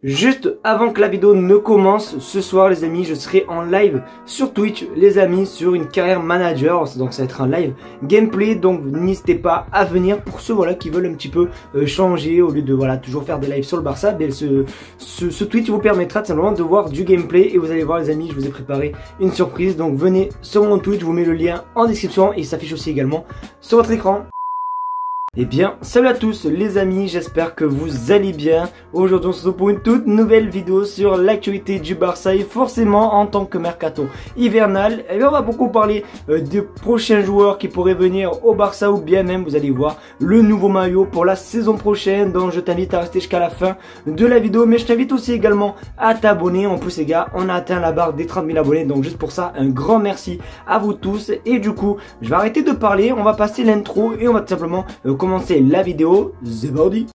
Juste avant que la vidéo ne commence, ce soir les amis, je serai en live sur Twitch les amis, sur une carrière manager, donc ça va être un live gameplay, donc n'hésitez pas à venir pour ceux voilà, qui veulent un petit peu changer, au lieu de voilà, toujours faire des lives sur le Barça, ben, ce Twitch vous permettra tout simplement de voir du gameplay et vous allez voir les amis, je vous ai préparé une surprise, donc venez sur mon Twitch, je vous mets le lien en description et il s'affiche aussi également sur votre écran. Eh bien, salut à tous les amis, j'espère que vous allez bien. Aujourd'hui on se retrouve pour une toute nouvelle vidéo sur l'actualité du Barça et forcément en tant que mercato hivernal, eh bien, on va beaucoup parler des prochains joueurs qui pourraient venir au Barça ou bien même, vous allez voir, le nouveau maillot pour la saison prochaine. Donc je t'invite à rester jusqu'à la fin de la vidéo, mais je t'invite aussi également à t'abonner. En plus les gars, on a atteint la barre des 30 000 abonnés, donc juste pour ça, un grand merci à vous tous. Et du coup, je vais arrêter de parler, on va passer l'intro et on va tout simplement commencer la vidéo. C'est parti.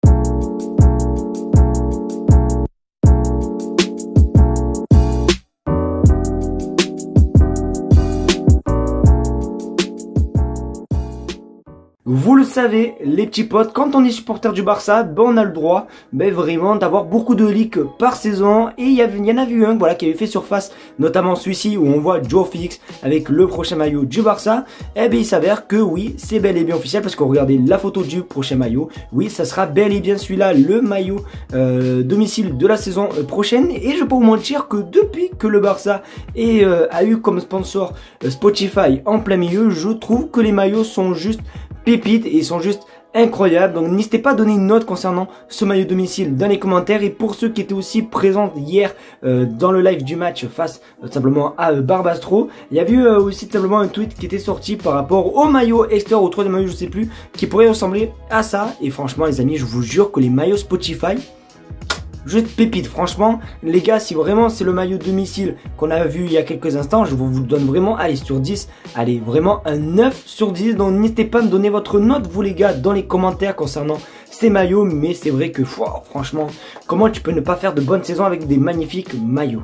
Vous le savez les petits potes, quand on est supporter du Barça, ben on a le droit vraiment d'avoir beaucoup de leaks par saison. Et il y en a vu un voilà, qui avait fait surface, notamment celui-ci où on voit Joao Félix avec le prochain maillot du Barça. Et bien il s'avère que oui, c'est bel et bien officiel parce qu'on regardait la photo du prochain maillot. Oui, ça sera bel et bien celui-là, le maillot domicile de la saison prochaine. Et je peux vous mentir que depuis que le Barça a eu comme sponsor Spotify en plein milieu, je trouve que les maillots sont juste pépites et ils sont juste incroyables. Donc n'hésitez pas à donner une note concernant ce maillot domicile dans les commentaires. Et pour ceux qui étaient aussi présents hier dans le live du match face simplement à Barbastro, il y a eu aussi simplement un tweet qui était sorti par rapport au maillot extérieur, au troisième maillot je sais plus, qui pourrait ressembler à ça. Et franchement les amis, je vous jure que les maillots Spotify, juste pépite, franchement les gars, si vraiment c'est le maillot domicile qu'on a vu il y a quelques instants, je vous donne vraiment, allez, sur 10, allez, vraiment un 9 sur 10, donc n'hésitez pas à me donner votre note vous les gars dans les commentaires concernant ces maillots. Mais c'est vrai que franchement, comment tu peux ne pas faire de bonnes saisons avec des magnifiques maillots.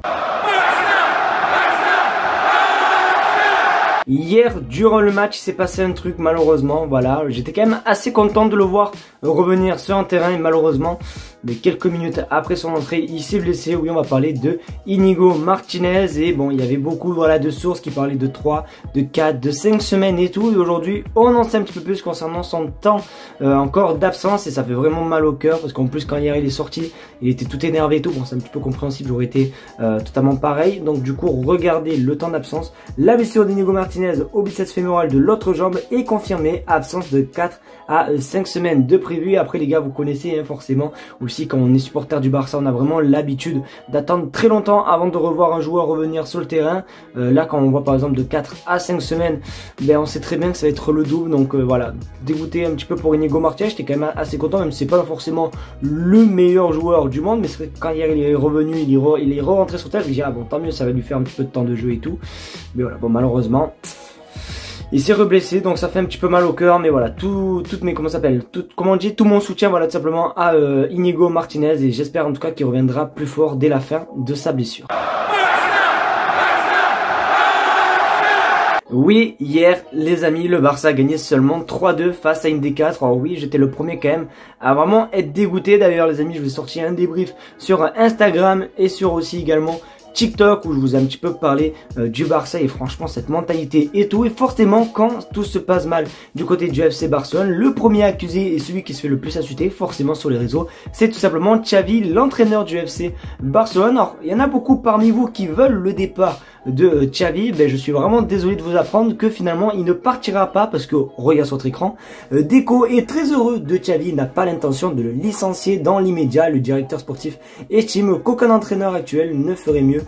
Hier, durant le match, il s'est passé un truc malheureusement, voilà, j'étais quand même assez content de le voir revenir sur un terrain et malheureusement, mais quelques minutes après son entrée, il s'est blessé. Oui, on va parler de Íñigo Martínez et bon, il y avait beaucoup voilà, de sources qui parlaient de 3, de 4, de 5 semaines et tout. Et aujourd'hui, on en sait un petit peu plus concernant son temps encore d'absence et ça fait vraiment mal au cœur parce qu'en plus quand hier il est sorti, il était tout énervé et tout. Bon, c'est un petit peu compréhensible, j'aurais été totalement pareil. Donc du coup, regardez le temps d'absence. La blessure d'Íñigo Martínez au biceps fémoral de l'autre jambe est confirmée, absence de 4 à 5 semaines de prévu. Après les gars, vous connaissez hein, forcément aussi quand on est supporter du Barça, on a vraiment l'habitude d'attendre très longtemps avant de revoir un joueur revenir sur le terrain. Là quand on voit par exemple de 4 à 5 semaines, ben on sait très bien que ça va être le double. Donc voilà, dégoûté un petit peu pour Íñigo Martínez. J'étais quand même assez content, même si c'est pas forcément le meilleur joueur du monde, mais c'est vrai que quand hier il est revenu, il est re-rentré sur le terrain, je me dis ah bon, tant mieux, ça va lui faire un petit peu de temps de jeu et tout. Mais voilà, bon, malheureusement il s'est reblessé, donc ça fait un petit peu mal au cœur. Mais voilà, toutes mes, comment ça s'appelle, comment on dit, tout mon soutien, voilà, tout simplement à Íñigo Martínez. Et j'espère en tout cas qu'il reviendra plus fort dès la fin de sa blessure. Oui, hier, les amis, le Barça a gagné seulement 3-2 face à une D4. Alors oui, j'étais le premier quand même à vraiment être dégoûté. D'ailleurs, les amis, je vous ai sorti un débrief sur Instagram et sur aussi également TikTok où je vous ai un petit peu parlé du Barça et franchement cette mentalité et tout. Et forcément quand tout se passe mal du côté du FC Barcelone, le premier accusé et celui qui se fait le plus insulter forcément sur les réseaux, c'est tout simplement Xavi, l'entraîneur du FC Barcelone. Alors il y en a beaucoup parmi vous qui veulent le départ de Xavi. Ben, je suis vraiment désolé de vous apprendre que finalement il ne partira pas parce que, regarde sur votre écran, Deco est très heureux de Xavi, n'a pas l'intention de le licencier dans l'immédiat. Le directeur sportif estime qu'aucun entraîneur actuel ne ferait mieux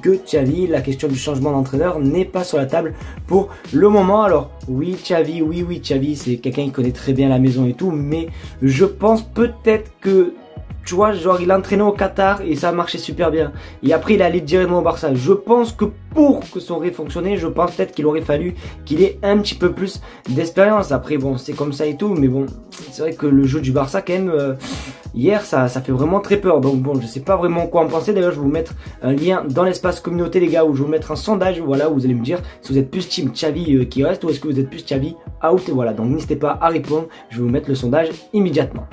que Xavi. La question du changement d'entraîneur n'est pas sur la table pour le moment. Alors oui Xavi, oui Xavi, c'est quelqu'un qui connaît très bien la maison et tout, mais je pense peut-être que tu vois, genre il a entraîné au Qatar et ça a marché super bien. Et après il est allé directement au Barça. Je pense que pour que ça aurait fonctionné, je pense peut-être qu'il aurait fallu qu'il ait un petit peu plus d'expérience. Après bon, c'est comme ça et tout, mais bon, c'est vrai que le jeu du Barça quand même, hier ça fait vraiment très peur. Donc bon, je sais pas vraiment quoi en penser. D'ailleurs je vais vous mettre un lien dans l'espace communauté les gars, où je vais vous mettre un sondage, voilà, où vous allez me dire si vous êtes plus team Xavi qui reste ou est-ce que vous êtes plus Xavi out. Et voilà, donc n'hésitez pas à répondre, je vais vous mettre le sondage immédiatement.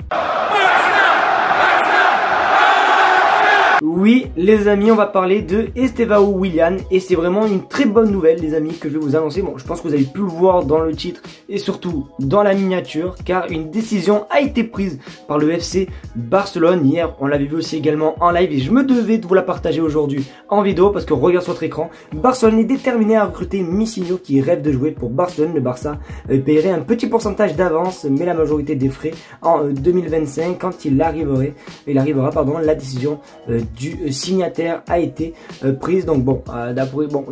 oui, les amis, on va parler de Estevão Willian et c'est vraiment une très bonne nouvelle, les amis, que je vais vous annoncer. Bon, je pense que vous avez pu le voir dans le titre et surtout dans la miniature, car une décision a été prise par le FC Barcelone. Hier, on l'avait vu aussi également en live et je me devais de vous la partager aujourd'hui en vidéo parce que regarde sur votre écran, Barcelone est déterminé à recruter Missinho qui rêve de jouer pour Barcelone. Le Barça paierait un petit pourcentage d'avance, mais la majorité des frais en 2025 quand il arrivera, la décision du signataire a été prise. Donc bon,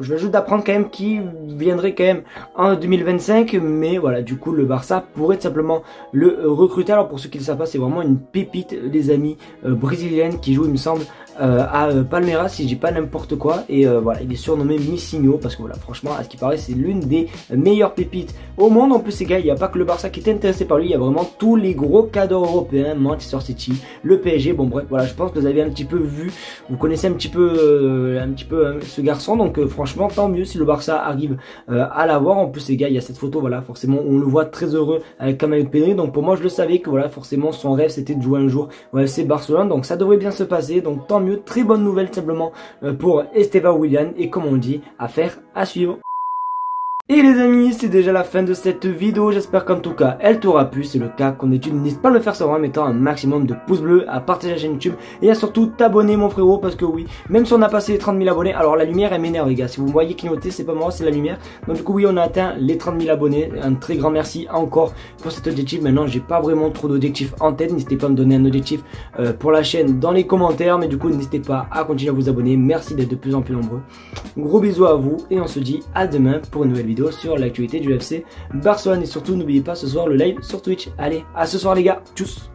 je vais juste d'apprendre quand même qu'il viendrait quand même en 2025, mais voilà, du coup le Barça pourrait tout simplement le recruter. Alors pour ceux qui ne le savent pas, c'est vraiment une pépite, les amis, brésilienne qui joue, il me semble, à Palmeiras, si je dis pas n'importe quoi, et voilà, il est surnommé Missinho parce que voilà, franchement, à ce qui paraît, c'est l'une des meilleures pépites au monde. En plus, ces gars, il n'y a pas que le Barça qui est intéressé par lui, il y a vraiment tous les gros cadres européens, Manchester City, le PSG. Bon bref, voilà, je pense que vous avez un petit peu vu, vous connaissez un petit peu ce garçon, donc franchement, tant mieux si le Barça arrive à l'avoir. En plus, les gars, il y a cette photo, voilà, forcément, on le voit très heureux avec Kamel Pedri. Donc pour moi, je le savais que voilà, forcément, son rêve c'était de jouer un jour au FC Barcelone, donc ça devrait bien se passer. Donc tant mieux, très bonne nouvelle simplement pour Estevão Willian et comme on dit, affaire à suivre. Et les amis, c'est déjà la fin de cette vidéo, j'espère qu'en tout cas elle t'aura plu. C'est le cas qu'on étudie, n'hésite pas à le faire savoir en mettant un maximum de pouces bleus, à partager la chaîne YouTube et à surtout t'abonner mon frérot, parce que oui, même si on a passé les 30 000 abonnés, alors la lumière elle m'énerve les gars, si vous me voyez clignoter c'est pas moi, c'est la lumière. Donc du coup oui, on a atteint les 30 000 abonnés, un très grand merci encore pour cet objectif. Maintenant j'ai pas vraiment trop d'objectifs en tête, n'hésitez pas à me donner un objectif pour la chaîne dans les commentaires, mais du coup n'hésitez pas à continuer à vous abonner, merci d'être de plus en plus nombreux. Gros bisous à vous et on se dit à demain pour une nouvelle vidéo sur l'actualité du FC Barcelone. Et surtout n'oubliez pas ce soir le live sur Twitch. Allez, à ce soir les gars, tchuss.